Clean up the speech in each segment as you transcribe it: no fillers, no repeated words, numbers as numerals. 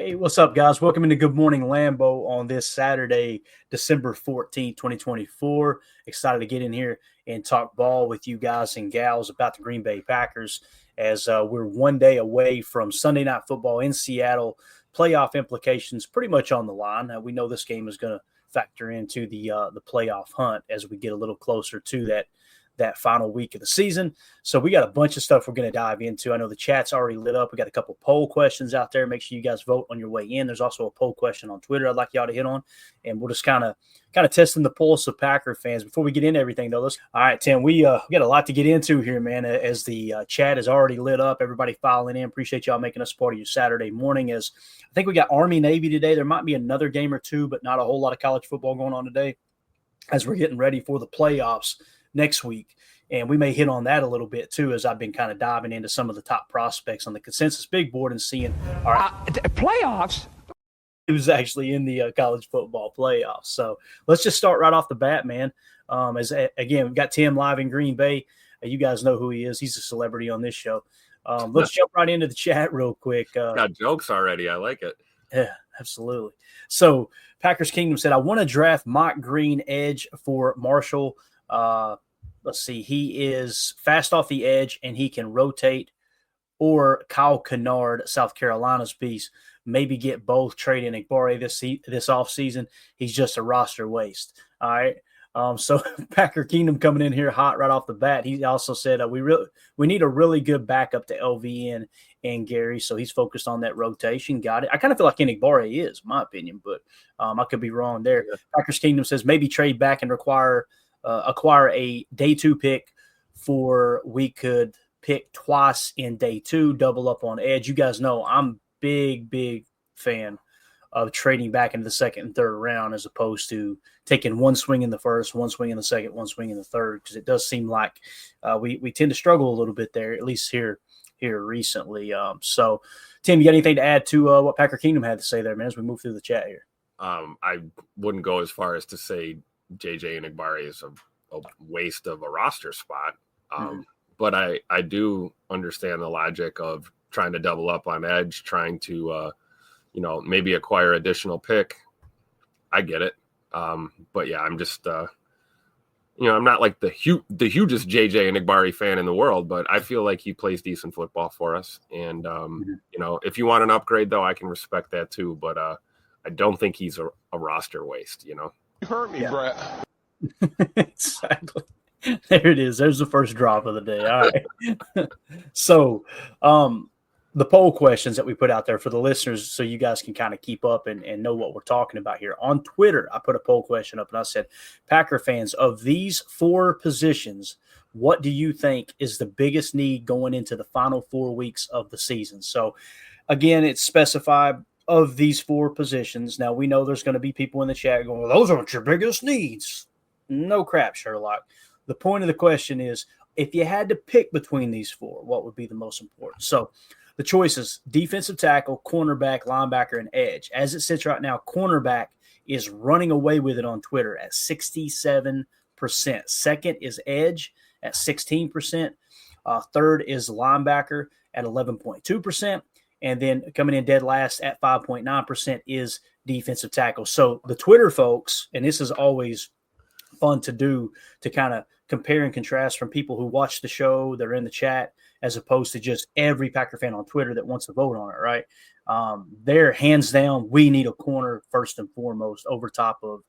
Hey, what's up, guys? Welcome into Good Morning Lambeau on this Saturday, December 14th, 2024. Excited to get in here and talk ball with you guys and gals about the Green Bay Packers as we're one day away from Sunday Night Football in Seattle. Playoff implications pretty much on the line. We know this game is going to factor into the playoff hunt as we get a little closer to that final week of the season. So we got a bunch of stuff we're going to dive into. I know the chat's already lit up. We got a couple poll questions out there. Make sure you guys vote on your way in. There's also a poll question on Twitter I'd like y'all to hit on, and we'll just kind of testing the pulse of Packer fans. Before we get into everything, though, all right, Tim, we got a lot to get into here, man, as the chat is already lit up. Everybody filing in. Appreciate y'all making us part of your Saturday morning. As I think we got Army-Navy today. There might be another game or two, but not a whole lot of college football going on today as we're getting ready for the playoffs next week. And we may hit on that a little bit too, as I've been kind of diving into some of the top prospects on the consensus big board and seeing, all right, playoffs, who's actually in the college football playoffs. So let's just start right off the bat, man. Again, we've got Tim live in Green Bay. You guys know who he is. He's a celebrity on this show. Let's jump right into the chat real quick. Got jokes already. I like it. Yeah, absolutely. So Packers Kingdom said, I want to draft Mock Green edge for Marshall. Let's see. He is fast off the edge and he can rotate. Or Kyle Kennard, South Carolina's piece. Maybe get both. Trade in Igbare this offseason. He's just a roster waste. All right. So Packer Kingdom coming in here hot right off the bat. He also said we need a really good backup to LVN and Gary. So he's focused on that rotation. Got it. I kind of feel like Igbare is, in my opinion, but I could be wrong there. Yeah. Packers Kingdom says maybe trade back and acquire a day 2 pick we could pick twice in day 2, double up on edge. You guys know I'm big fan of trading back into the second and third round as opposed to taking one swing in the first, one swing in the second, one swing in the third, because it does seem like we tend to struggle a little bit there, at least here recently. So, Tim, you got anything to add to what Packer Kingdom had to say there, man, as we move through the chat here? I wouldn't go as far as to say JJ and Igbare is a waste of a roster spot. But I do understand the logic of trying to double up on edge, trying to, maybe acquire additional pick. I get it. But yeah, I'm just, I'm not like the hugest JJ and Igbare fan in the world, but I feel like he plays decent football for us. And, if you want an upgrade though, I can respect that too. But I don't think he's a roster waste, You hurt me, Brett. Exactly. There it is. There's the first drop of the day. All right. So the poll questions that we put out there for the listeners so you guys can kind of keep up and know what we're talking about here. On Twitter, I put a poll question up and I said, Packer fans, of these 4 positions, what do you think is the biggest need going into the final 4 weeks of the season? So, again, it's specified of these 4 positions. Now, we know there's going to be people in the chat going, well, those aren't your biggest needs. No crap, Sherlock. The point of the question is, if you had to pick between these 4, what would be the most important? So the choices: defensive tackle, cornerback, linebacker, and edge. As it sits right now, cornerback is running away with it on Twitter at 67%. Second is edge at 16%. Third is linebacker at 11.2%. And then coming in dead last at 5.9% is defensive tackle. So the Twitter folks, and this is always fun to do, to kind of compare and contrast from people who watch the show, they're in the chat, as opposed to just every Packer fan on Twitter that wants to vote on it, right? They're hands down, we need a corner first and foremost, over top of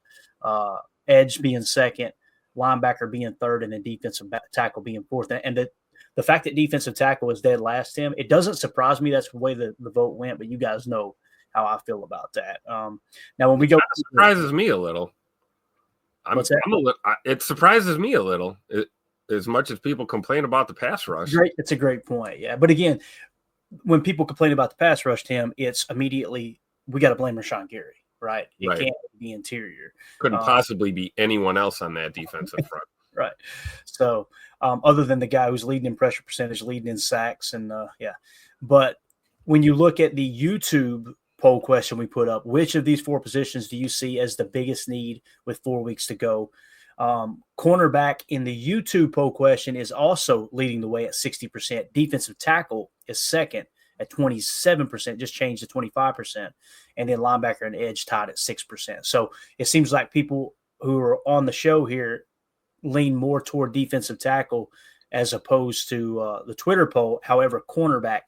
edge being second, linebacker being third, and then defensive tackle being fourth. And the fact that defensive tackle is dead last, Tim, it doesn't surprise me. That's the way the vote went, but you guys know how I feel about that. Now, when we go, it surprises me a little. It surprises me a little, as much as people complain about the pass rush. It's a great point, yeah. But again, when people complain about the pass rush, Tim, it's immediately we got to blame Rashawn Gary, right? It can't be interior. Couldn't possibly be anyone else on that defensive front. Right. So other than the guy who's leading in pressure percentage, leading in sacks, and But when you look at the YouTube poll question we put up, which of these 4 positions do you see as the biggest need with 4 weeks to go? Cornerback in the YouTube poll question is also leading the way at 60%. Defensive tackle is second at 27%, just changed to 25%. And then linebacker and edge tied at 6%. So it seems like people who are on the show here lean more toward defensive tackle as opposed to the Twitter poll. However, cornerback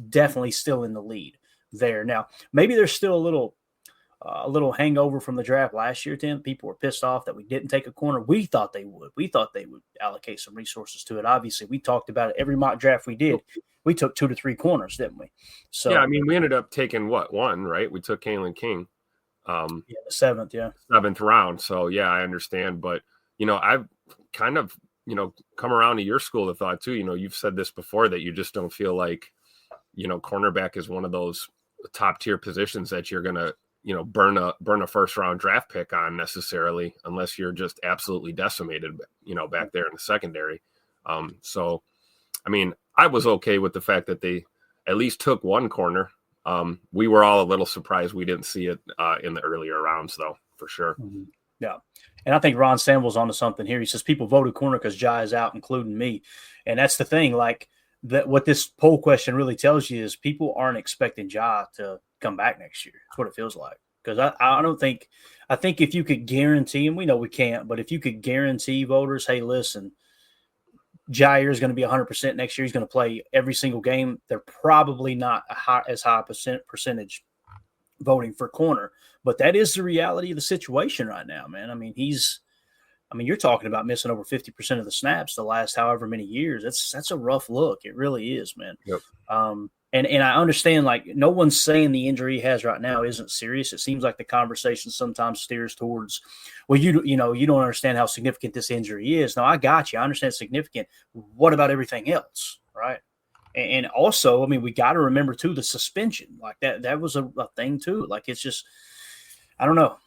definitely still in the lead there. Now, maybe there's still a little hangover from the draft last year, Tim. People were pissed off that we didn't take a corner. We thought they would. We thought they would allocate some resources to it. Obviously, we talked about it every mock draft we did. We took 2 to 3 corners, didn't we? So yeah, I mean, we ended up taking one, right? We took Kalen King. The 7th round. So yeah, I understand. But I've kind of come around to your school of thought too. You've said this before that you just don't feel like cornerback is one of those top tier positions that you're gonna burn a first round draft pick on necessarily, unless you're just absolutely decimated, back there in the secondary. So, I mean, I was okay with the fact that they at least took one corner. We were all a little surprised we didn't see it in the earlier rounds, though, for sure. Mm-hmm. Yeah. And I think Ron Samuel's onto something here. He says people voted corner because Jai is out, including me. And that's the thing. Like, that, what this poll question really tells you is people aren't expecting Jai to come back next year. That's what it feels like. Because I think if you could guarantee, and we know we can't, but if you could guarantee voters, hey, listen, Jair is going to be 100% next year. He's going to play every single game. They're probably not as high percentage voting for corner, but that is the reality of the situation right now, man. I mean, you're talking about missing over 50% of the snaps the last however many years. That's a rough look. It really is, man. Yep. And I understand, like, no one's saying the injury he has right now isn't serious. It seems like the conversation sometimes steers towards, well, you don't understand how significant this injury is. No, I got you. I understand it's significant. What about everything else, right? And also, I mean, we got to remember, too, the suspension. Like, that was a thing, too. Like, it's just, I don't know.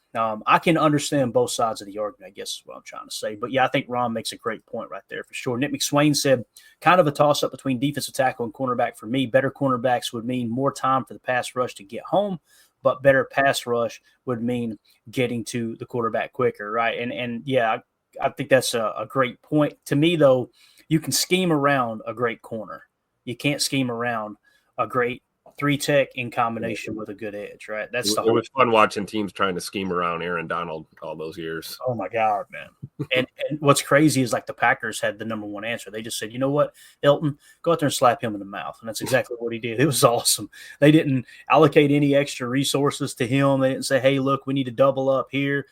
I can understand both sides of the argument, I guess is what I'm trying to say. But, yeah, I think Ron makes a great point right there for sure. Nick McSwain said, kind of a toss-up between defensive tackle and cornerback for me. Better cornerbacks would mean more time for the pass rush to get home, but better pass rush would mean getting to the quarterback quicker, right? And yeah, I think that's a great point. To me, though, you can scheme around a great corner. You can't scheme around a great 3-tech in combination with a good edge, right? It was fun watching teams trying to scheme around Aaron Donald all those years. Oh my God, man. and what's crazy is, like, the Packers had the number one answer. They just said, you know what, Elton, go out there and slap him in the mouth. And that's exactly what he did. It was awesome. They didn't allocate any extra resources to him. They didn't say, hey, look, we need to double up here.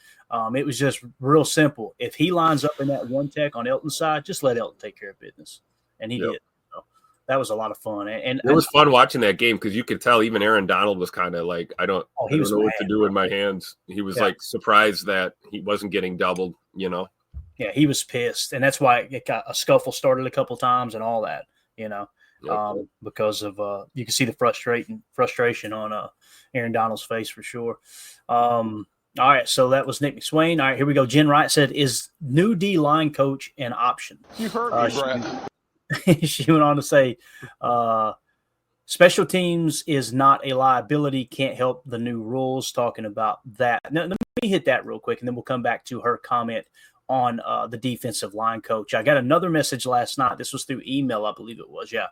It was just real simple. If he lines up in that 1-tech on Elton's side, just let Elton take care of business. And he did. That was a lot of fun. And it was fun watching that game because you could tell even Aaron Donald was kind of like, I don't know what to do with my hands. He was like surprised that he wasn't getting doubled, Yeah, he was pissed. And that's why it got a scuffle started a couple times and all that, because of you can see the frustration on Aaron Donald's face for sure. All right, so that was Nick McSwain. All right, here we go. Jen Wright said, is new D-line coach an option? You heard me, Brett. She went on to say, special teams is not a liability, can't help the new rules, talking about that. Now, let me hit that real quick, and then we'll come back to her comment on the defensive line coach. I got another message last night. This was through email, I believe it was, yeah.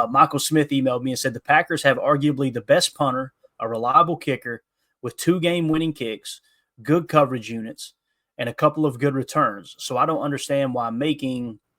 Michael Smith emailed me and said, the Packers have arguably the best punter, a reliable kicker with 2 game-winning kicks, good coverage units, and a couple of good returns. So I don't understand why making –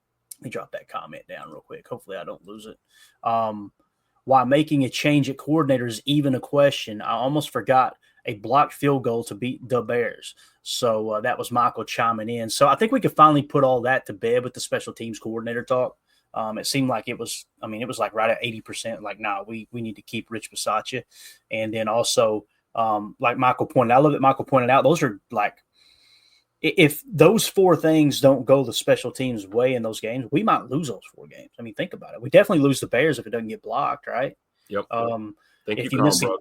let me drop that comment down real quick. Hopefully I don't lose it. Why making a change at coordinator is even a question. I almost forgot a blocked field goal to beat the Bears. So that was Michael chiming in. So I think we could finally put all that to bed with the special teams coordinator talk. It seemed like it was like right at 80%. Like, nah, we need to keep Rich Bisaccia. And then also, like Michael pointed out, I love that Michael pointed out, those are like, if those 4 things don't go the special teams' way in those games, we might lose those 4 games. I mean, think about it. We definitely lose the Bears if it doesn't get blocked, right? Yep. Thank you, Carl.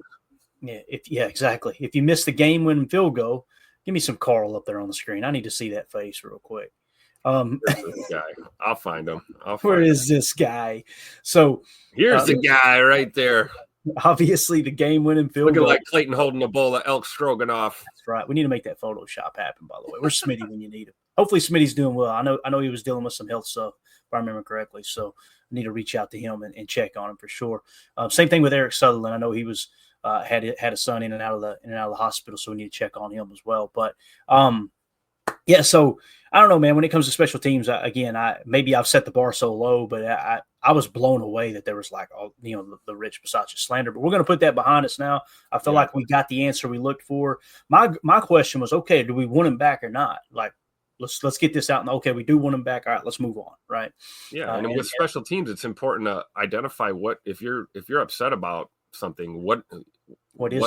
Yeah, exactly. If you miss the game-winning field goal, give me some Carl up there on the screen. I need to see that face real quick. This guy. I'll find him. Where is this guy? So here's the guy right there. Obviously, the game-winning field goal. Looking like Clayton holding a bowl of elk stroganoff. That's right. We need to make that Photoshop happen, by the way. Where's Smitty when you need him? hopefully Smitty's doing well. I know he was dealing with some health stuff, if I remember correctly. So I need to reach out to him and check on him for sure. Same thing with Eric Sutherland. I know he was had a son in and out of the hospital, so we need to check on him as well. But yeah, so I don't know, man. When it comes to special teams, maybe I've set the bar so low, but I was blown away that there was like, the Rich Bisaccia slander. But we're going to put that behind us now. I feel like we got the answer we looked for. My question was, okay, do we want him back or not? Like, let's get this out. And okay, we do want him back. All right, let's move on. Right. Yeah, and with special teams, it's important to identify what if you're upset about something, what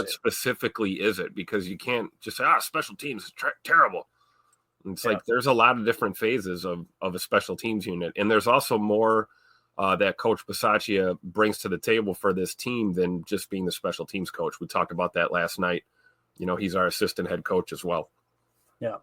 specifically is it? Because you can't just say, special teams is terrible. It's like there's a lot of different phases of a special teams unit. And there's also more that Coach Bisaccia brings to the table for this team than just being the special teams coach. We talked about that last night. He's our assistant head coach as well. Yeah.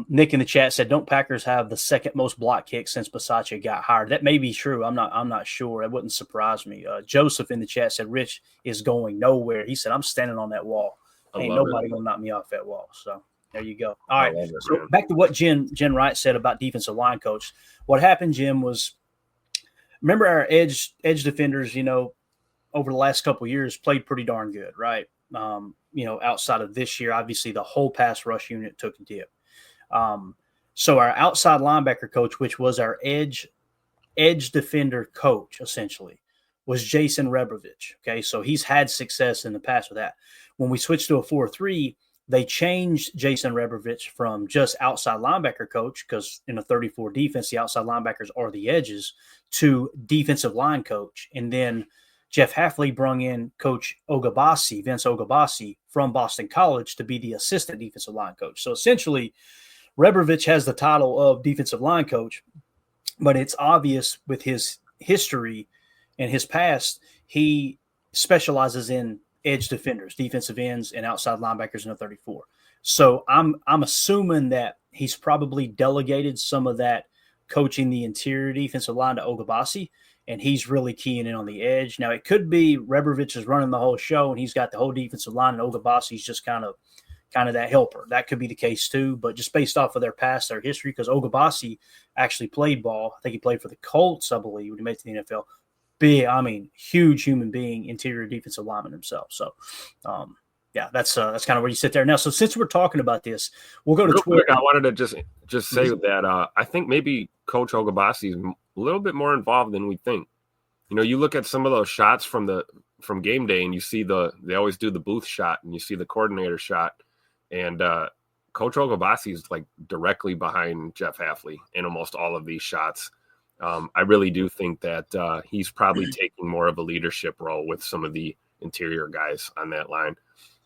Nick in the chat said, don't Packers have the second most block kicks since Bisaccia got hired? That may be true. I'm not sure. It wouldn't surprise me. Joseph in the chat said, Rich is going nowhere. He said, I'm standing on that wall. Ain't nobody going to knock me off that wall. So there you go. All right. So back to what Jen Wright said about defensive line coach. What happened, Jim, was remember our edge defenders, over the last couple of years played pretty darn good, right? Outside of this year, obviously the whole pass rush unit took a dip. So our outside linebacker coach, which was our edge defender coach, essentially, was Jason Rebrovich. Okay, so he's had success in the past with that. When we switched to a 4-3, they changed Jason Rebrovich from just outside linebacker coach, because in a 34 defense, the outside linebackers are the edges, to defensive line coach. And then Jeff Hafley brought in Coach Vince Ogabasi from Boston College to be the assistant defensive line coach. So essentially, Rebrovich has the title of defensive line coach, but it's obvious with his history and his past, he specializes in edge defenders, defensive ends, and outside linebackers in a 34. So I'm assuming that he's probably delegated some of that coaching the interior defensive line to Ogabasi, and he's really keying in on the edge. Now, it could be Rebrovich is running the whole show, and he's got the whole defensive line, and Ogabasi's just kind of that helper. That could be the case too, but just based off of their history, because Ogabasi actually played ball. I think he played for the Colts, I believe, when he made it to the NFL. Huge human being, interior defensive lineman himself. So, that's kind of where you sit there now. So since we're talking about this, we'll go to Twitter. Quick, I wanted to just say that I think maybe Coach Ogabasi is a little bit more involved than we think. You look at some of those shots from game day, and you see they always do the booth shot, and you see the coordinator shot, and Coach Ogabasi is like directly behind Jeff Hafley in almost all of these shots. I really do think that he's probably taking more of a leadership role with some of the interior guys on that line.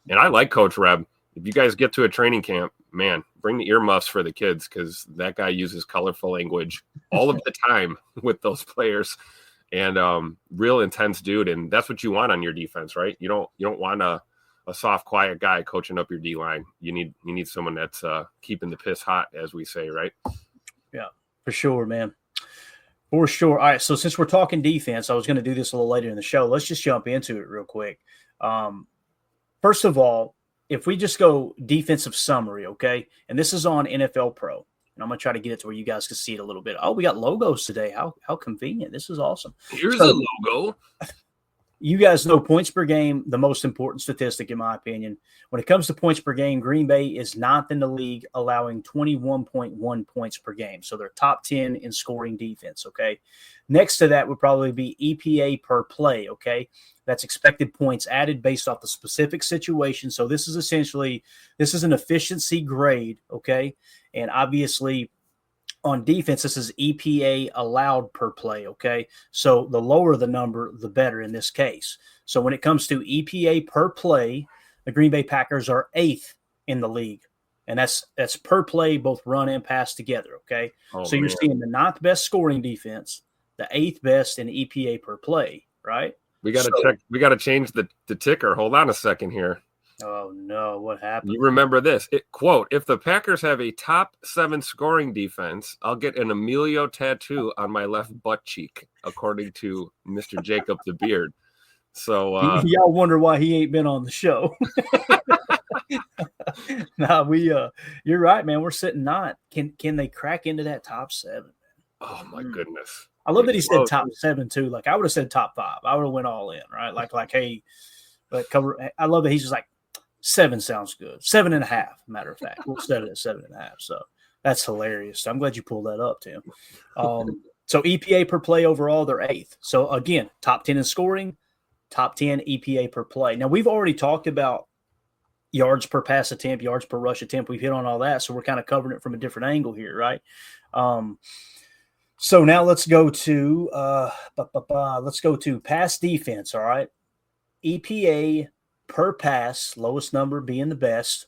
And I like Coach Reb. If you guys get to a training camp, man, bring the earmuffs for the kids, because that guy uses colorful language all of the time with those players, and real intense dude. And that's what you want on your defense, right? You don't want a soft, quiet guy coaching up your D line. You need someone that's keeping the piss hot, as we say, right? Yeah, for sure, man. For sure. All right, so since we're talking defense, I was going to do this a little later in the show. Let's just jump into it real quick. First of all, if we just go defensive summary, okay, and this is on NFL Pro, and I'm going to try to get it to where you guys can see it a little bit. Oh, we got logos today. How convenient. This is awesome. Here's a logo. You guys know points per game, the most important statistic, in my opinion. When it comes to points per game, Green Bay is ninth in the league, allowing 21.1 points per game. So they're top 10 in scoring defense, okay? Next to that would probably be EPA per play, okay? That's expected points added based off the specific situation. So this is an efficiency grade, okay? And obviously, on defense, this is EPA allowed per play, okay? So the lower the number, the better in this case. So when it comes to EPA per play, the Green Bay Packers are 8th in the league. And that's per play, both run and pass together, okay? So you're seeing the 9th best scoring defense, the 8th best in EPA per play, right? We got to check. We got to change the ticker. Hold on a second here. Oh, no. What happened? You remember this. Quote, if the Packers have a top 7 scoring defense, I'll get an Emilio tattoo on my left butt cheek, according to Mr. Jacob the Beard. So y'all wonder why he ain't been on the show. No, you're right, man. We're sitting ninth. Can they crack into that top 7? Oh my goodness! I love that he said top 7 too. Like I would have said top 5. I would have went all in, right? Like hey, but cover. I love that he's just like 7 sounds good. 7.5, matter of fact. We'll set it at 7.5. So that's hilarious. I'm glad you pulled that up, Tim. So EPA per play overall, they're 8th. So again, top 10 in scoring, top 10 EPA per play. Now we've already talked about yards per pass attempt, yards per rush attempt. We've hit on all that, so we're kind of covering it from a different angle here, right? So now let's go to pass defense. All right, EPA per pass, lowest number being the best.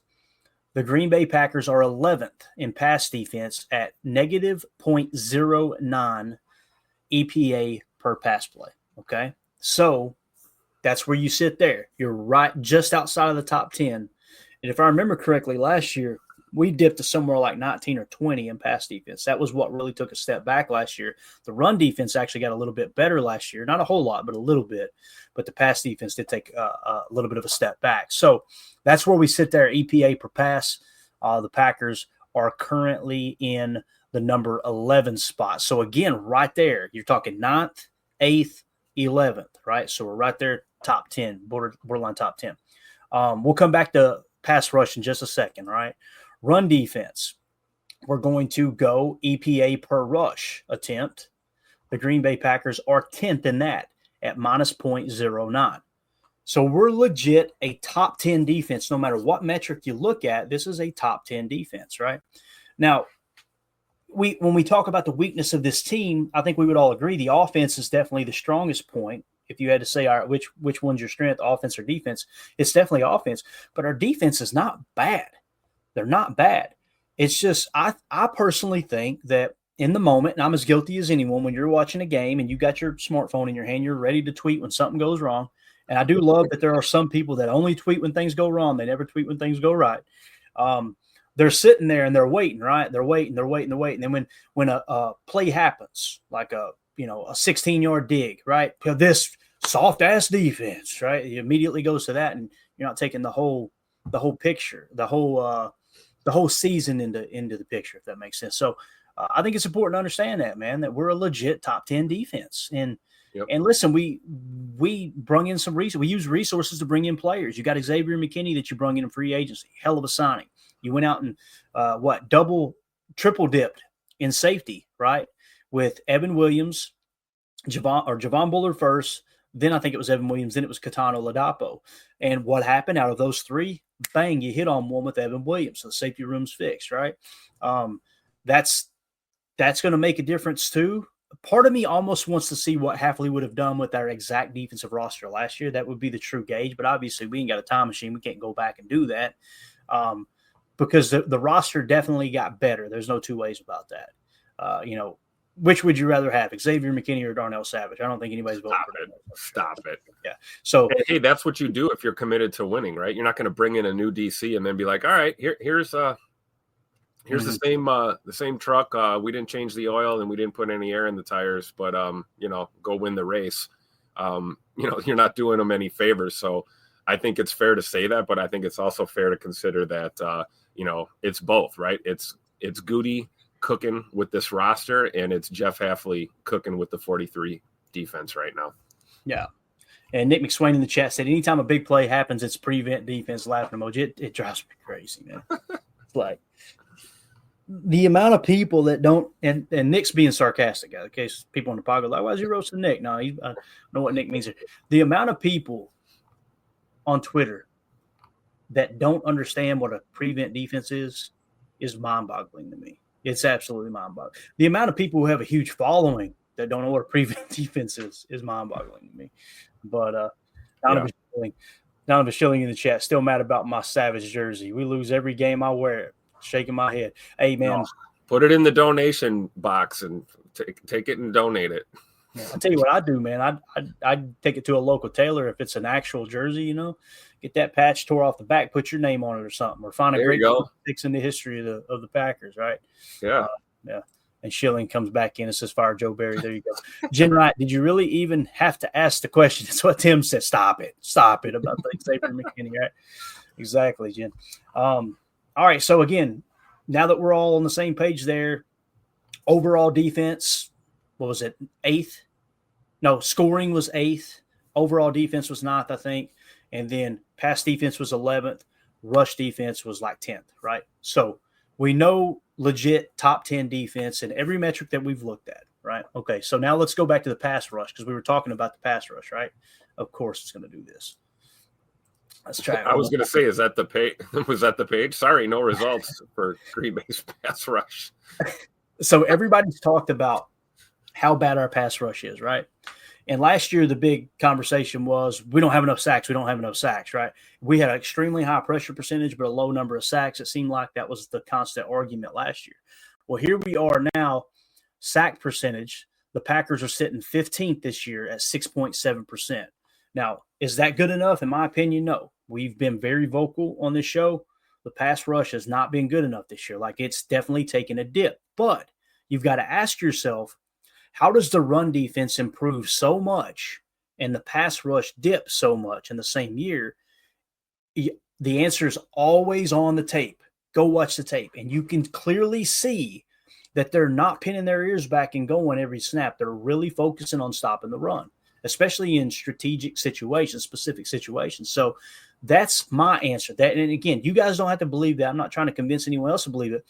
The Green Bay Packers are 11th in pass defense at negative 0.09 EPA per pass play. Okay, so that's where you sit there. You're right just outside of the top 10. And if I remember correctly, last year, we dipped to somewhere like 19 or 20 in pass defense. That was what really took a step back last year. The run defense actually got a little bit better last year. Not a whole lot, but a little bit. But the pass defense did take a little bit of a step back. So that's where we sit there, EPA per pass. The Packers are currently in the number 11 spot. So again, right there, you're talking 9th, 8th, 11th, right? So we're right there, top 10, borderline top 10. We'll come back to pass rush in just a second, right? Run defense, we're going to go EPA per rush attempt. The Green Bay Packers are 10th in that at minus 0.09. So we're legit a top 10 defense. No matter what metric you look at, this is a top 10 defense, right? Now, when we talk about the weakness of this team, I think we would all agree the offense is definitely the strongest point. If you had to say, all right, which one's your strength, offense or defense, it's definitely offense. But our defense is not bad. They're not bad. It's just I personally think that in the moment, and I'm as guilty as anyone, when you're watching a game and you got your smartphone in your hand, you're ready to tweet when something goes wrong. And I do love that there are some people that only tweet when things go wrong. They never tweet when things go right. They're sitting there and they're waiting, right? They're waiting. And then when a play happens, like a 16-yard dig, right? This soft-ass defense, right? It immediately goes to that, and you're not taking the whole picture, the whole season into the picture, if that makes sense. So I think it's important to understand that, man, that we're a legit top 10 defense. And listen, we brung in some resources. We use resources to bring in players. You got Xavier McKinney that you brung in free agency. Hell of a signing. You went out and triple dipped in safety, right? With Evan Williams, Javon Bullard first. Then I think it was Evan Williams. Then it was Katano Ladapo. And what happened out of those three? Bang, you hit on one with Evan Williams. So the safety room's fixed, right? That's going to make a difference too. Part of me almost wants to see what Hafley would have done with our exact defensive roster last year. That would be the true gauge. But obviously, we ain't got a time machine. We can't go back and do that because the roster definitely got better. There's no two ways about that. Which would you rather have, Xavier McKinney or Darnell Savage? I don't think anybody's voting for that. Stop it. Yeah. So hey, that's what you do if you're committed to winning, right? You're not going to bring in a new DC and then be like, all right, here's the same truck. We didn't change the oil and we didn't put any air in the tires, but go win the race. You're not doing them any favors. So I think it's fair to say that, but I think it's also fair to consider that it's both, right? It's Goody cooking with this roster, and it's Jeff Hafley cooking with the 43 defense right now. Yeah. And Nick McSwain in the chat said, anytime a big play happens, it's prevent defense laughing emoji. It drives me crazy, man. It's like the amount of people that don't, and Nick's being sarcastic, in case people on the pod go like, why is he roasting Nick? No, I know what Nick means here. The amount of people on Twitter that don't understand what a prevent defense is mind-boggling to me. It's absolutely mind-boggling. The amount of people who have a huge following that don't know what a prevent defense is mind-boggling to me. But Donovan Schilling in the chat, still mad about my Savage jersey. We lose every game I wear it. Shaking my head. Hey, man. Put it in the donation box and take it and donate it. Yeah, I'll tell you what I do, man. I'd take it to a local tailor if it's an actual jersey, get that patch tore off the back, put your name on it or something, or find a great fix in the history of the Packers, right? Yeah. Yeah. And Schilling comes back in and says, fire Joe Barry. There you go. Jen Wright, did you really even have to ask the question? That's what Tim said. Stop it about the Xavier McKinney, right? Exactly, Jen. All right. So again, now that we're all on the same page there, overall defense, what was it? Eighth? No, scoring was eighth. Overall defense was ninth, I think. And then pass defense was 11th. Rush defense was like 10th, right? So we know legit top 10 defense in every metric that we've looked at, right? Okay, so now let's go back to the pass rush because we were talking about the pass rush, right? Of course it's going to do this. Let's try it. I was going to say, is that the page? Was that the page? Sorry, no results for Green Bay's pass rush. So everybody's talked about how bad our pass rush is, right? And last year, the big conversation was we don't have enough sacks. We don't have enough sacks, right? We had an extremely high pressure percentage, but a low number of sacks. It seemed like that was the constant argument last year. Well, here we are now, sack percentage. The Packers are sitting 15th this year at 6.7%. Now, is that good enough? In my opinion, no. We've been very vocal on this show. The pass rush has not been good enough this year. Like, it's definitely taken a dip. But you've got to ask yourself, how does the run defense improve so much and the pass rush dip so much in the same year? The answer is always on the tape. Go watch the tape. And you can clearly see that they're not pinning their ears back and going every snap. They're really focusing on stopping the run, especially in strategic situations, specific situations. So that's my answer. That, and again, you guys don't have to believe that. I'm not trying to convince anyone else to believe it.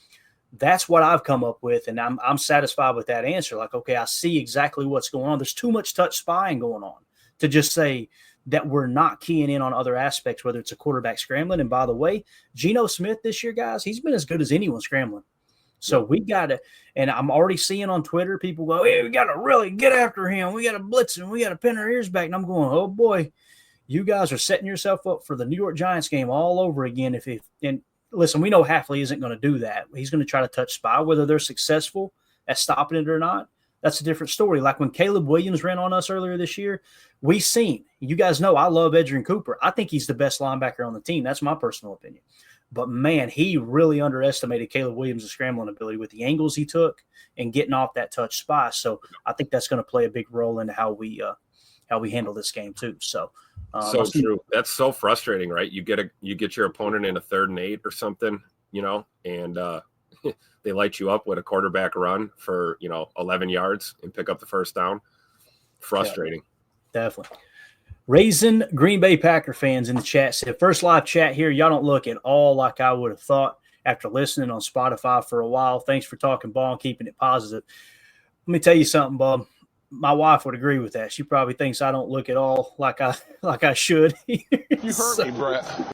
That's what I've come up with, and I'm satisfied with that answer. Like, okay, I see exactly what's going on. There's too much touch spying going on to just say that we're not keying in on other aspects, whether it's a quarterback scrambling. And by the way, Geno Smith this year, guys, he's been as good as anyone scrambling. So we got to, and I'm already seeing on Twitter people go, hey, we got to really get after him. We got to blitz him. We got to pin our ears back. And I'm going, oh boy, you guys are setting yourself up for the New York Giants game all over again. And listen, we know Hafley isn't going to do that. He's going to try to touch spy. Whether they're successful at stopping it or not, that's a different story. Like when Caleb Williams ran on us earlier this year, we seen. You guys know I love Edgerrin Cooper. I think he's the best linebacker on the team. That's my personal opinion. But, man, he really underestimated Caleb Williams' scrambling ability with the angles he took and getting off that touch spy. So I think that's going to play a big role into how we handle this game too. So true. That's so frustrating, right? You get your opponent in a 3rd and 8 or something, and they light you up with a quarterback run for 11 yards and pick up the first down. Frustrating. Yeah, definitely. Raisin Green Bay Packer fans in the chat said, first live chat here. Y'all don't look at all like I would have thought after listening on Spotify for a while. Thanks for talking ball and keeping it positive. Let me tell you something, Bob. My wife would agree with that. She probably thinks I don't look at all like I should. You hurt me, Brett.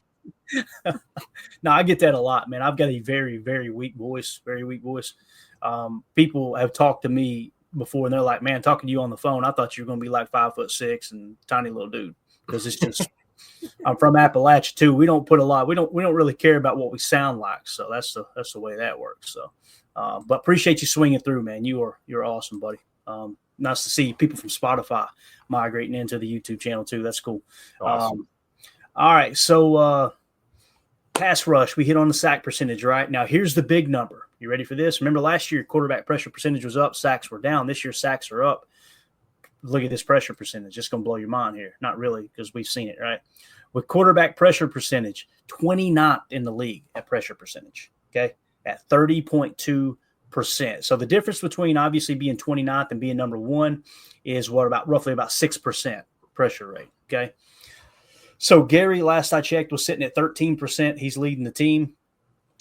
No, I get that a lot, man. I've got a very, very weak voice, People have talked to me before, and they're like, man, talking to you on the phone, I thought you were going to be like 5'6" and tiny little dude. Because it's just, I'm from Appalachia too. We don't put a lot. We don't really care about what we sound like. So that's the way that works. So, but appreciate you swinging through, man. You're awesome, buddy. Nice to see people from Spotify migrating into the YouTube channel too. That's cool. Awesome. All right. So pass rush, we hit on the sack percentage, right? Now here's the big number. You ready for this? Remember last year, quarterback pressure percentage was up, sacks were down. This year, sacks are up. Look at this pressure percentage. It's going to blow your mind here. Not really, because we've seen it, right? With quarterback pressure percentage, 29th in the league at pressure percentage, okay, at 30.2%. So the difference between obviously being 29th and being number one is roughly about 6% pressure rate, okay? So Gary, last I checked, was sitting at 13%. He's leading the team.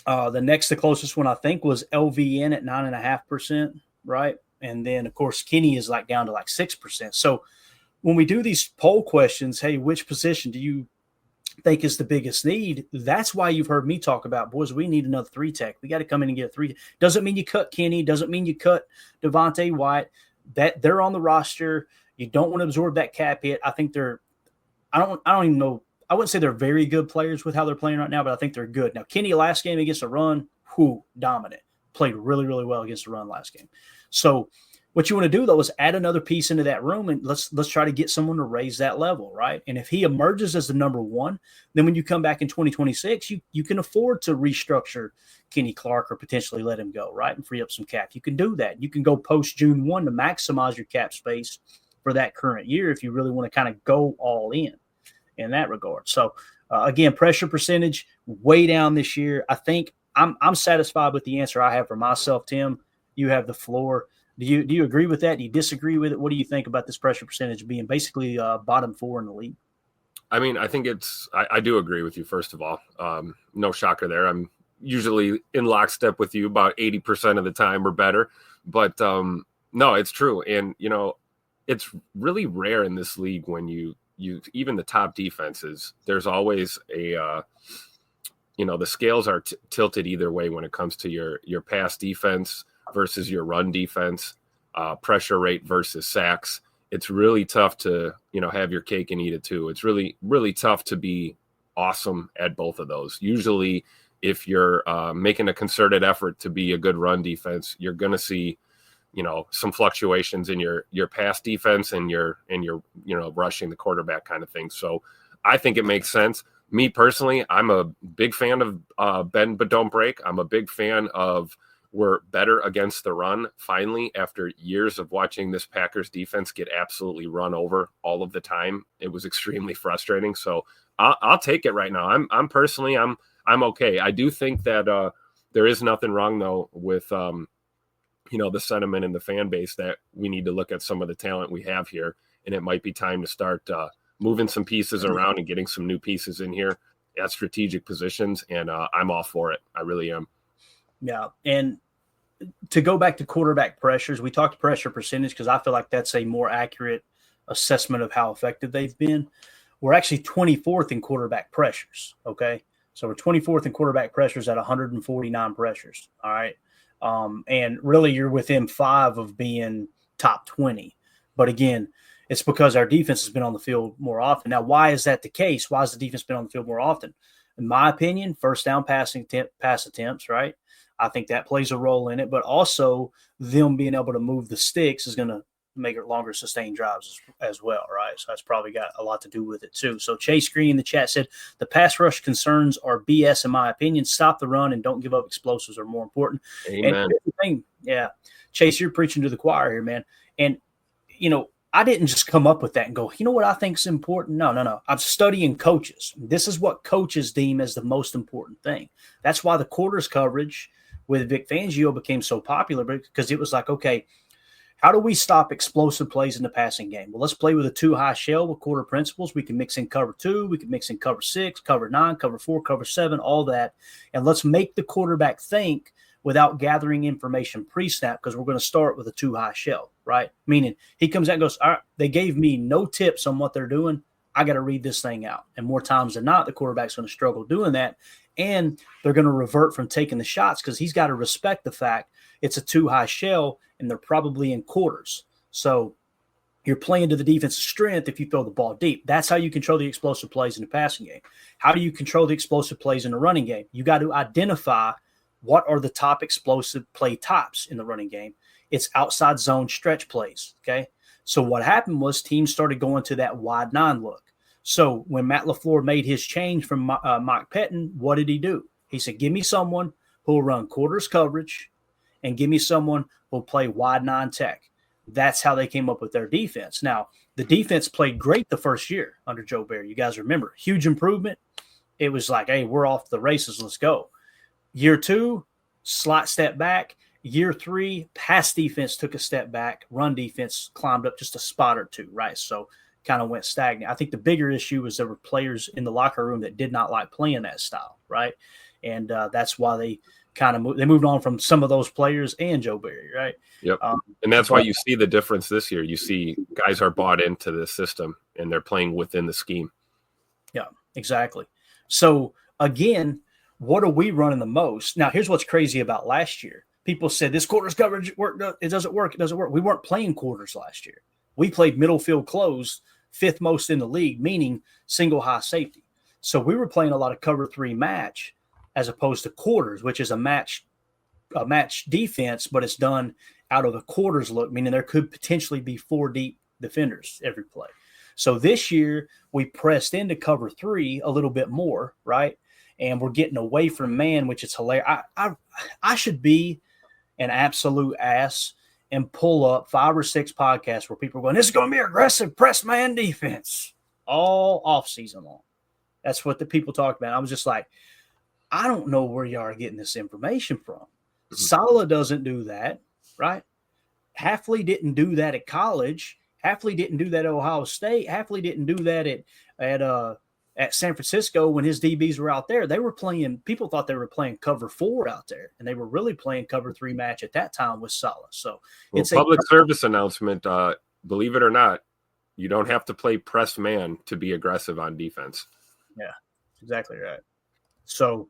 The closest one, I think, was LVN at 9.5%, right? And then, of course, Kenny is like down to like 6%. So when we do these poll questions, hey, which position do you think is the biggest need? That's why you've heard me talk about, boys, we need another 3-tech. We got to come in and get a 3. Doesn't mean you cut Kenny. Doesn't mean you cut Devontae White. That they're on the roster. You don't want to absorb that cap hit. I think I don't even know. I wouldn't say they're very good players with how they're playing right now, but I think they're good. Now, Kenny last game against the run, dominant. Played really, really well against the run last game. So what you want to do, though, is add another piece into that room, and let's try to get someone to raise that level, right? And if he emerges as the number one, then when you come back in 2026, you can afford to restructure Kenny Clark or potentially let him go, right, and free up some cap. You can do that. You can go post June 1 to maximize your cap space for that current year if you really want to kind of go all in. in that regard. So again, pressure percentage way down this year. I think I'm satisfied with the answer I have for myself. Tim, you have the floor. Do you agree with that? Do you disagree with it? What do you think about this pressure percentage being basically bottom 4 in the league? I mean, I think I do agree with you, first of all. No shocker there. I'm usually in lockstep with you about 80% of the time or better. But no, it's true. And, it's really rare in this league when you even the top defenses, there's always a, the scales are tilted either way when it comes to your pass defense versus your run defense, pressure rate versus sacks. It's really tough to, have your cake and eat it too. It's really, really tough to be awesome at both of those. Usually if you're making a concerted effort to be a good run defense, you're going to see, some fluctuations in your pass defense and your rushing the quarterback kind of thing. So I think it makes sense. Me personally, I'm a big fan of bend but don't break. I'm a big fan of we're better against the run. Finally, after years of watching this Packers defense get absolutely run over all of the time, it was extremely frustrating. So I'll take it right now. I'm personally okay. I do think that there is nothing wrong though with the sentiment in the fan base that we need to look at some of the talent we have here, and it might be time to start moving some pieces around and getting some new pieces in here at strategic positions. And I'm all for it. I really am. Yeah. And to go back to quarterback pressures, we talked pressure percentage because I feel like that's a more accurate assessment of how effective they've been. We're actually 24th in quarterback pressures. Okay. So we're 24th in quarterback pressures at 149 pressures. All right. And really you're within 5 of being top 20. But again, it's because our defense has been on the field more often. Now, why is that the case? Why has the defense been on the field more often? In my opinion, first down pass attempts, right? I think that plays a role in it, but also them being able to move the sticks is going to make it longer sustained drives as well, right? So that's probably got a lot to do with it too. So Chase Green in the chat said, the pass rush concerns are BS in my opinion. Stop the run and don't give up explosives are more important. Amen. And here's the thing, yeah, Chase, you're preaching to the choir here, man. And, I didn't just come up with that and go, you know what I think is important? No. I'm studying coaches. This is what coaches deem as the most important thing. That's why the quarters coverage with Vic Fangio became so popular, because it was like, okay, how do we stop explosive plays in the passing game? Well, let's play with a 2-high shell with quarter principles. We can mix in cover 2. We can mix in cover 6, cover 9, cover 4, cover 7, all that. And let's make the quarterback think without gathering information pre-snap, because we're going to start with a 2-high shell, right? Meaning he comes out and goes, all right, they gave me no tips on what they're doing. I got to read this thing out. And more times than not, the quarterback's going to struggle doing that. And they're going to revert from taking the shots because he's got to respect the fact it's a 2-high shell and they're probably in quarters. So you're playing to the defensive strength if you throw the ball deep. That's how you control the explosive plays in the passing game. How do you control the explosive plays in the running game? You got to identify what are the top explosive play types in the running game. It's outside zone stretch plays, okay? So what happened was teams started going to that wide 9 look. So when Matt LaFleur made his change from Mike Pettin, what did he do? He said, give me someone who will run quarters coverage and give me someone who will play wide 9 tech. That's how they came up with their defense. Now, the defense played great the first year under Joe Barry. You guys remember, huge improvement. It was like, hey, we're off the races. Let's go. Year 2, slight step back. Year 3, pass defense took a step back. Run defense climbed up just a spot or 2, right? So kind of went stagnant. I think the bigger issue was there were players in the locker room that did not like playing that style, right? And that's why they kind of moved on from some of those players and Joe Barry, right? Yep. And that's why you see the difference this year. You see guys are bought into the system and they're playing within the scheme. Yeah, exactly. So again, what are we running the most? Now, here's what's crazy about last year. People said this quarters coverage work. It doesn't work. It doesn't work. We weren't playing quarters last year. We played middle field close, 5th most in the league, meaning single high safety. So we were playing a lot of cover 3 match as opposed to quarters, which is a match defense, but it's done out of a quarters look, meaning there could potentially be 4 deep defenders every play. So this year we pressed into cover 3 a little bit more, right? And we're getting away from man, which is hilarious. I should be an absolute ass and pull up 5 or 6 podcasts where people are going, this is going to be aggressive press man defense. all off season long. That's what the people talk about. I was just like, I don't know where you are getting this information from. Sala doesn't do that, right? Hafley didn't do that at college. Hafley didn't do that at Ohio State. Hafley didn't do that at San Francisco when his DBs were out there. They were playing. People thought they were playing cover 4 out there, and they were really playing cover 3 match at that time with Sala. So it's a public service announcement. Believe it or not, you don't have to play press man to be aggressive on defense. Yeah, exactly right. So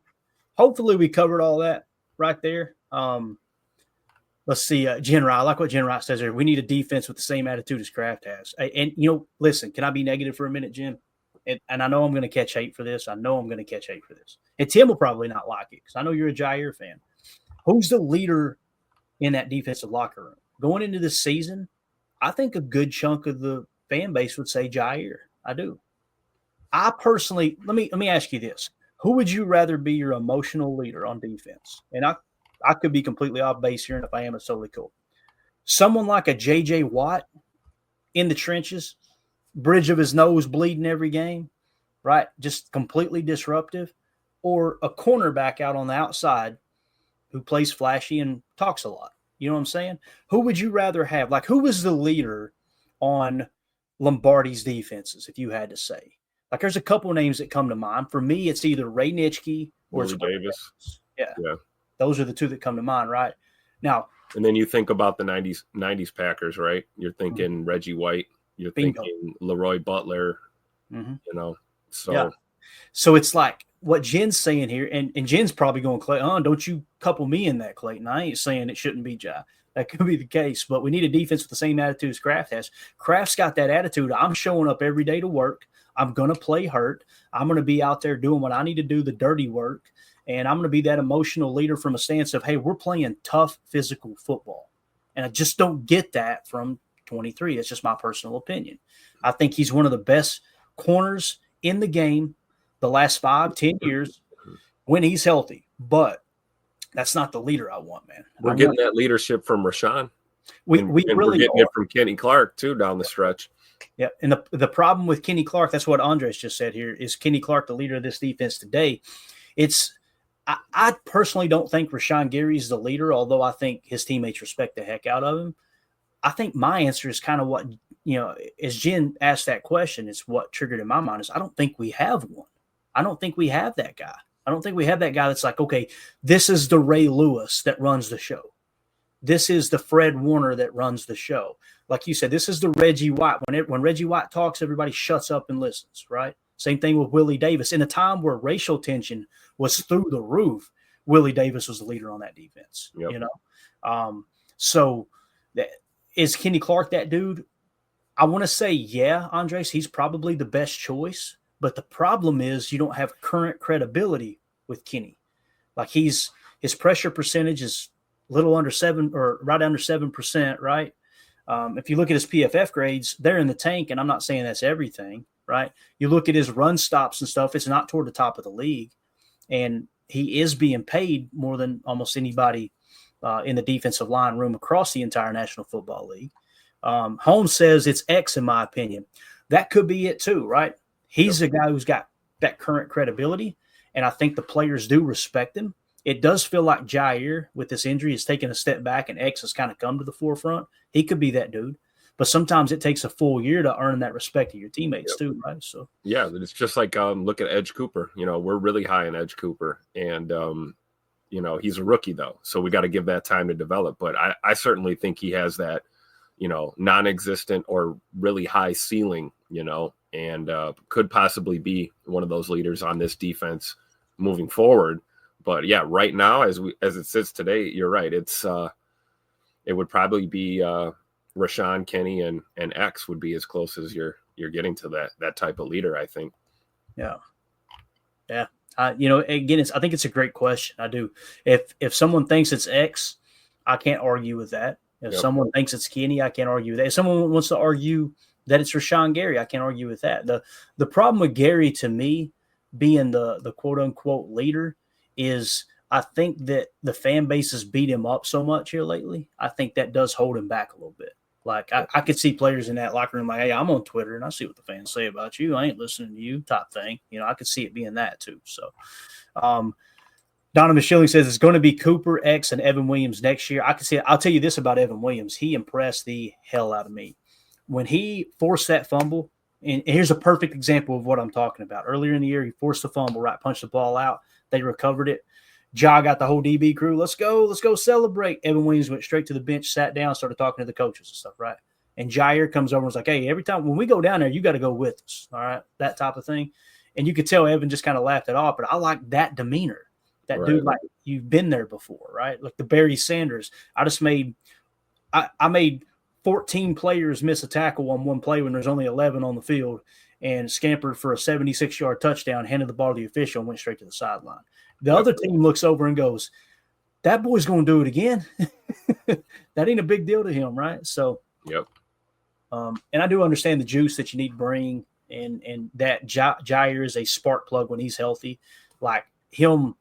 hopefully we covered all that right there. Let's see, Jen Wright. I like what Jen Wright says here. We need a defense with the same attitude as Kraft has. And, listen, can I be negative for a minute, Jen? And I know I'm going to catch hate for this. And Tim will probably not like it because I know you're a Jair fan. Who's the leader in that defensive locker room? Going into this season, I think a good chunk of the fan base would say Jair. I do. I personally, let me ask you this. Who would you rather be your emotional leader on defense? And I could be completely off base here, and if I am, it's totally cool. Someone like a J.J. Watt in the trenches, bridge of his nose bleeding every game, right? Just completely disruptive. Or a cornerback out on the outside who plays flashy and talks a lot. You know what I'm saying? Who would you rather have? Like, who was the leader on Lombardi's defenses, if you had to say? Like, there's a couple names that come to mind. For me, it's either Ray Nitschke or Willie Davis. Yeah. Those are the two that come to mind, right? Now, and then you think about the 90s Packers, right? You're thinking Reggie White. You're thinking Leroy Butler, So, yeah. So it's like what Jen's saying here, and Jen's probably going, Clayton, don't you couple me in that, Clayton. I ain't saying it shouldn't be Jai. That could be the case, but we need a defense with the same attitude as Kraft has. Kraft's got that attitude. I'm showing up every day to work. I'm going to play hurt. I'm going to be out there doing what I need to do, the dirty work. And I'm going to be that emotional leader from a stance of, hey, we're playing tough physical football. And I just don't get that from 23. That's just my personal opinion. I think he's one of the best corners in the game the last 5-10 years when he's healthy. But that's not the leader I want, man. We're getting that leadership from Rashawn. We really we're getting it from Kenny Clark, too, down the stretch. Yeah, and the problem with Kenny Clark, that's what Andres just said here, is Kenny Clark the leader of this defense today? I personally don't think Rashawn Gary's the leader, although I think his teammates respect the heck out of him. I think my answer is kind of what, as Jen asked that question, it's what triggered in my mind is I don't think we have one. I don't think we have that guy. I don't think we have that guy that's like, okay, this is the Ray Lewis that runs the show. This is the Fred Warner that runs the show. Like you said, this is the Reggie White. When Reggie White talks, everybody shuts up and listens, right? Same thing with Willie Davis. In a time where racial tension was through the roof, Willie Davis was the leader on that defense. Yep. So is Kenny Clark that dude? I want to say, yeah, Andres, he's probably the best choice. But the problem is you don't have current credibility with Kenny. Like his pressure percentage is little under 7 or right under 7%, right? If you look at his PFF grades, they're in the tank, and I'm not saying that's everything, right? You look at his run stops and stuff, it's not toward the top of the league, and he is being paid more than almost anybody in the defensive line room across the entire National Football League. Holmes says it's X in my opinion. That could be it too, right? He's a guy who's got that current credibility, and I think the players do respect him. It does feel like Jair, with this injury, has taken a step back and X has kind of come to the forefront. He could be that dude. But sometimes it takes a full year to earn that respect of your teammates too, right? So yeah, it's just like look at Edge Cooper. We're really high on Edge Cooper. And, he's a rookie, though. So we got to give that time to develop. But I certainly think he has that, non-existent or really high ceiling, and could possibly be one of those leaders on this defense moving forward. But yeah, right now, as it sits today, you're right. It would probably be Rashawn, Kenny, and X would be as close as you're getting to that type of leader, I think. Yeah. Again, I think it's a great question. I do. If someone thinks it's X, I can't argue with that. If someone thinks it's Kenny, I can't argue with that. If someone wants to argue that it's Rashawn Gary, I can't argue with that. The problem with Gary, to me, being the quote unquote leader, is I think that the fan base has beat him up so much here lately. I think that does hold him back a little bit. Like I could see players in that locker room like, hey, I'm on Twitter and I see what the fans say about you. I ain't listening to you type thing. I could see it being that too. So Donovan Schilling says it's going to be Cooper, X, and Evan Williams next year. I can see it. I'll tell you this about Evan Williams. He impressed the hell out of me. When he forced that fumble, and here's a perfect example of what I'm talking about. Earlier in the year, he forced the fumble, right? Punched the ball out. They recovered it. Ja got the whole DB crew. Let's go celebrate. Evan Williams went straight to the bench, sat down, started talking to the coaches and stuff, right? And Jair comes over and was like, hey, every time when we go down there, you got to go with us, all right? That type of thing. And you could tell Evan just kind of laughed it off, but I like that demeanor. That dude, like, you've been there before, right? Like the Barry Sanders. I made 14 players miss a tackle on one play when there's only 11 on the field, and scampered for a 76-yard touchdown, handed the ball to the official, and went straight to the sideline. The other team looks over and goes, that boy's going to do it again. That ain't a big deal to him, right? So, and I do understand the juice that you need to bring, and that Jair is a spark plug when he's healthy. Like him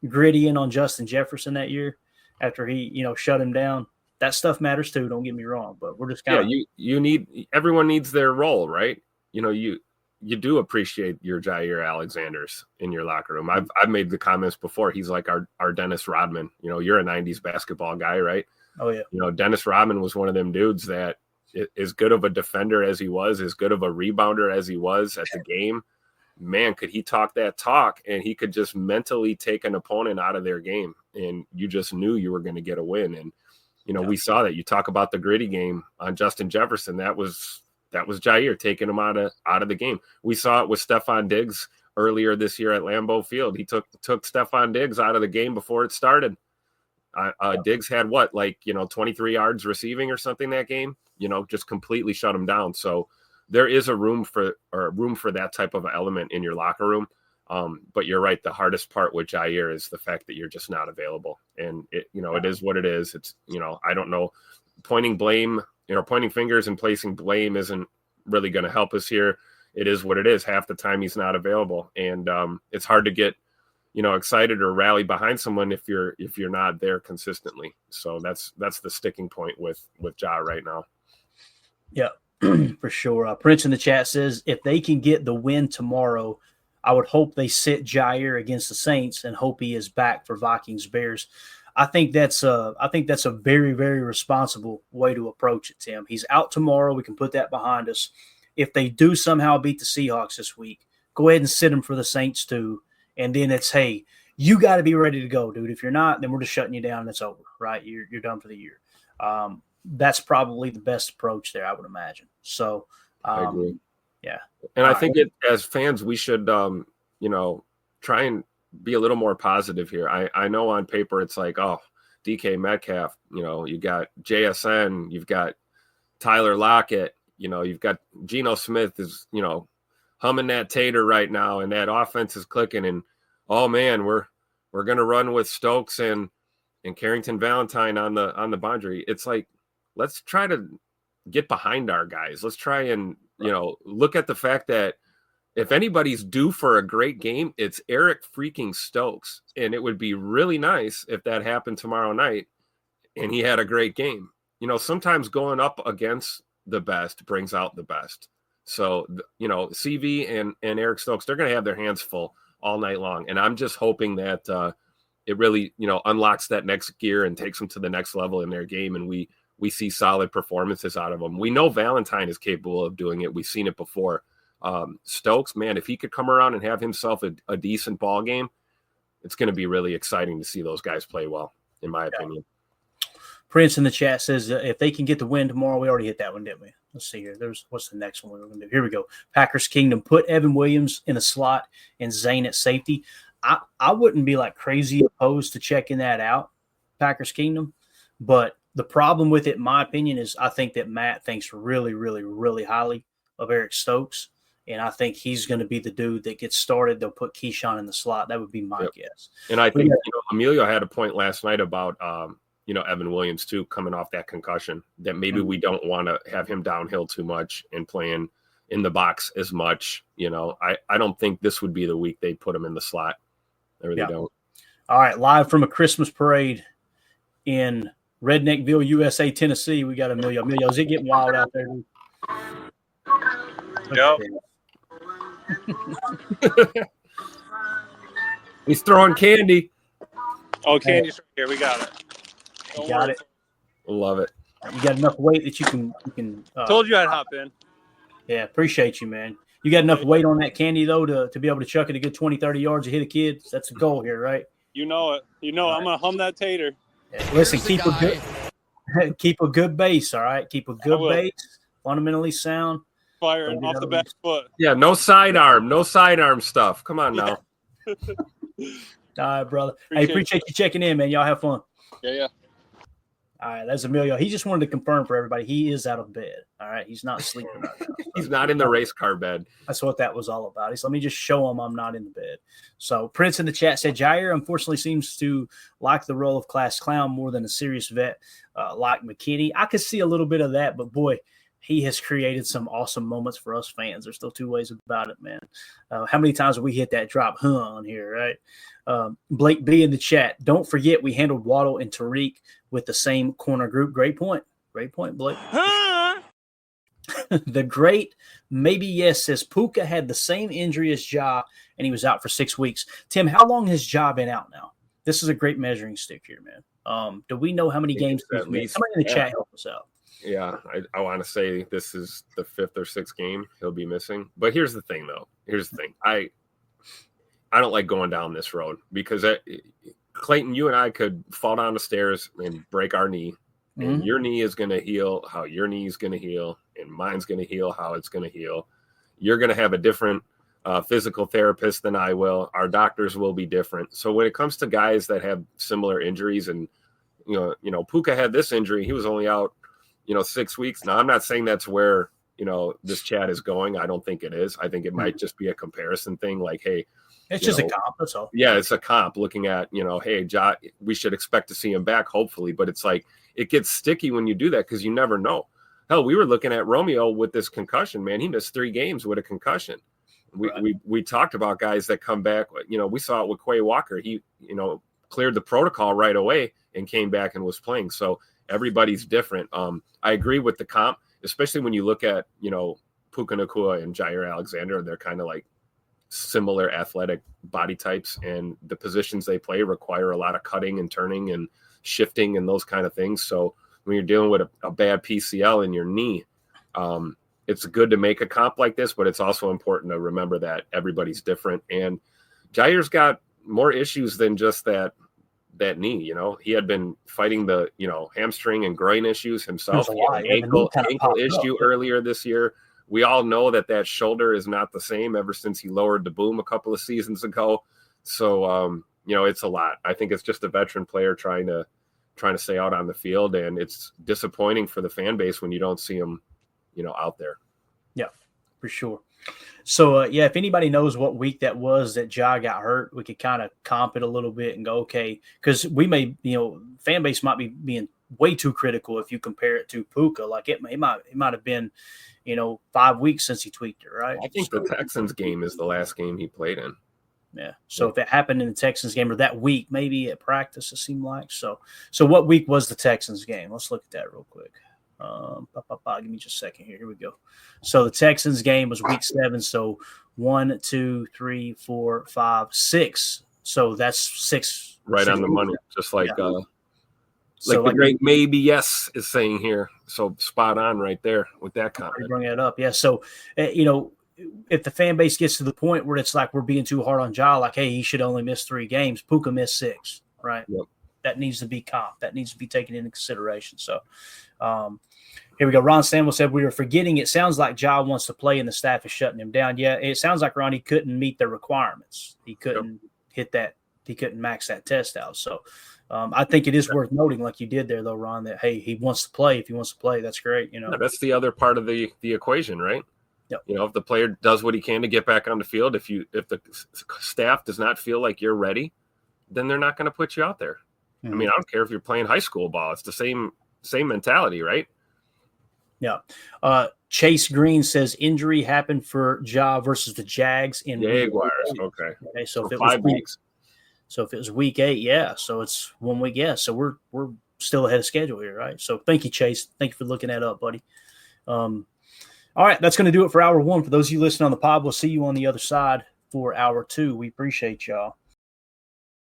grittying on Justin Jefferson that year after he, shut him down. That stuff matters too. Don't get me wrong, but we're just kind of everyone needs their role, right? You do appreciate your Jair Alexanders in your locker room. I've made the comments before. He's like our Dennis Rodman. You're a 90s basketball guy, right? Oh yeah. Dennis Rodman was one of them dudes that, as good of a defender as he was, as good of a rebounder as he was at the game, man, could he talk that talk, and he could just mentally take an opponent out of their game, and you just knew you were going to get a win. And we saw that. You talk about the gritty game on Justin Jefferson. That was Jair taking him out of the game. We saw it with Stephon Diggs earlier this year at Lambeau Field. He took Stephon Diggs out of the game before it started. Diggs had 23 yards receiving or something that game. Just completely shut him down. So there is a room for that type of element in your locker room. But you're right. The hardest part with Jair is the fact that you're just not available. And it is what it is. It's, I don't know, pointing fingers and placing blame isn't really going to help us here. It is what it is. Half the time he's not available. And it's hard to get, excited or rally behind someone if you're not there consistently. So that's the sticking point with Ja right now. Yeah, for sure. Prince in the chat says if they can get the win tomorrow, I would hope they sit Jair against the Saints and hope he is back for Vikings Bears. I think that's a very, very responsible way to approach it, Tim. He's out tomorrow. We can put that behind us. If they do somehow beat the Seahawks this week, go ahead and sit him for the Saints too. And then it's, hey, you got to be ready to go, dude. If you're not, then we're just shutting you down and it's over, right? You're done for the year. That's probably the best approach there, I would imagine. So, I agree. Yeah. And I think as fans, we should, try and be a little more positive here. I know on paper it's like, oh, DK Metcalf, you got JSN, you've got Tyler Lockett, you've got Geno Smith is, humming that tater right now, and that offense is clicking. And oh man, we're gonna run with Stokes and Carrington Valentine on the boundary. It's like, let's try to get behind our guys. Let's try and look at the fact that if anybody's due for a great game, it's Eric freaking Stokes. And it would be really nice if that happened tomorrow night and he had a great game. Sometimes going up against the best brings out the best. So, CV and Eric Stokes, they're going to have their hands full all night long. And I'm just hoping that it really, unlocks that next gear and takes them to the next level in their game. And we see solid performances out of them. We know Valentine is capable of doing it. We've seen it before. Stokes, man, if he could come around and have himself a decent ball game, it's going to be really exciting to see those guys play well, in my opinion. Prince in the chat says if they can get the win tomorrow, we already hit that one, didn't we? Let's see here. What's the next one we're going to do? Here we go. Packers Kingdom. Put Evan Williams in a slot and Zane at safety. I wouldn't be like crazy opposed to checking that out, Packers Kingdom. But the problem with it, in my opinion, is I think that Matt thinks really, really, really highly of Eric Stokes. And I think he's going to be the dude that gets started. They'll put Keyshawn in the slot. That would be my guess. And I think Emilio had a point last night about Evan Williams too, coming off that concussion, that maybe we don't want to have him downhill too much and playing in the box as much. I don't think this would be the week they put him in the slot. I really don't. All right, live from a Christmas parade in Redneckville, USA, Tennessee. We got Emilio. Emilio, is it getting wild out there? Yep. He's throwing candy. Oh, candy's right here. We got it. You got it. Love it. You got enough weight that you can. Told you I'd hop in. Yeah, appreciate you, man. You got enough weight on that candy, though, to be able to chuck it a good 20, 30 yards and hit a kid. That's the goal here, right? You know it. You know, I'm going to hum that tater. Yeah, listen, keep a good base, all right? Keep a good base, fundamentally sound. Firing off the back foot. Yeah, no sidearm stuff. Come on now. All right, brother. Appreciate you checking in, man. Y'all have fun. Yeah. All right, that's Emilio. He just wanted to confirm for everybody he is out of bed. All right, he's not sleeping right now. He's not in the race car bed. That's what that was all about. He's let me just show him I'm not in the bed. So Prince in the chat said Jair unfortunately seems to like the role of class clown more than a serious vet like McKinney. I could see a little bit of that, but boy, he has created some awesome moments for us fans. There's still two ways about it, man. How many times have we hit that drop on here, right? Blake B in the chat. Don't forget we handled Waddle and Tariq with the same corner group. Great point. Great point, Blake. The great maybe yes says Puka had the same injury as Ja, and he was out for 6 weeks. Tim, how long has Ja been out now? This is a great measuring stick here, man. Do we know how many games he's missed? Somebody in the chat help us out. Yeah, I want to say this is the 5th or 6th game he'll be missing. But here's the thing, though. I don't like going down this road because Clayton, you and I could fall down the stairs and break our knee. And your knee is going to heal how your knee is going to heal, and mine's going to heal how it's going to heal. You're going to have a different physical therapist than I will. Our doctors will be different. So when it comes to guys that have similar injuries, and you know, Puka had this injury, he was only out 6 weeks. Now, I'm not saying that's where, this chat is going. I don't think it is. I think it might just be a comparison thing. Like, hey, it's just a comp. That's all. Yeah, it's a comp looking at, hey, we should expect to see him back, hopefully. But it's like, it gets sticky when you do that because you never know. Hell, we were looking at Romeo with this concussion, man. He missed 3 games with a concussion. We talked about guys that come back. We saw it with Quay Walker. He, cleared the protocol right away and came back and was playing. So everybody's different. I agree with the comp, especially when you look at, Puka Nacua and Jair Alexander. They're kind of like similar athletic body types, and the positions they play require a lot of cutting and turning and shifting and those kind of things. So when you're dealing with a bad PCL in your knee, it's good to make a comp like this, but it's also important to remember that everybody's different. And Jair's got more issues than just that knee. He had been fighting the, hamstring and groin issues himself. He had an ankle issue earlier this year. We all know that shoulder is not the same ever since he lowered the boom a couple of seasons ago. So, it's a lot. I think it's just a veteran player trying to stay out on the field, and it's disappointing for the fan base when you don't see him, out there. Yeah, for sure. So, if anybody knows what week that was that Ja got hurt, we could kind of comp it a little bit and go, okay, because we may, fan base might be being way too critical if you compare it to Puka. Like it might have been, 5 weeks since he tweaked it, right? I think the Texans game is the last game he played in. Yeah. So if it happened in the Texans game or that week, maybe at practice, it seemed like. So what week was the Texans game? Let's look at that real quick. Give me just a second here. Here we go. So the Texans game was week 7. So 1, 2, 3, 4, 5, 6. So that's 6. Right on the money. Just like, the great maybe yes is saying here. So spot on right there with that comment. Bring that up. Yeah. So, if the fan base gets to the point where it's like we're being too hard on Ja, like, hey, he should only miss 3 games. Puka missed 6, right? Yep. That needs to be comp. That needs to be taken into consideration. So here we go. Ron Stanwell said, we were forgetting it sounds like Ja wants to play and the staff is shutting him down. Yeah, it sounds like, Ron, he couldn't meet the requirements. He couldn't hit that. He couldn't max that test out. So I think it is worth noting, like you did there, though, Ron, that, hey, he wants to play. If he wants to play, that's great. Yeah, that's the other part of the equation, right? Yep. If the player does what he can to get back on the field, if the staff does not feel like you're ready, then they're not going to put you out there. Mm-hmm. I mean, I don't care if you're playing high school ball. It's the same mentality, right? Yeah. Chase Green says injury happened for Ja versus the Jags in Jaguars. Okay. So if it 5 weeks. So if it was week 8, yeah. So it's 1 week, yeah. So we're still ahead of schedule here, right? So thank you, Chase. Thank you for looking that up, buddy. All right, that's going to do it for hour one. For those of you listening on the pod, we'll see you on the other side for hour two. We appreciate y'all.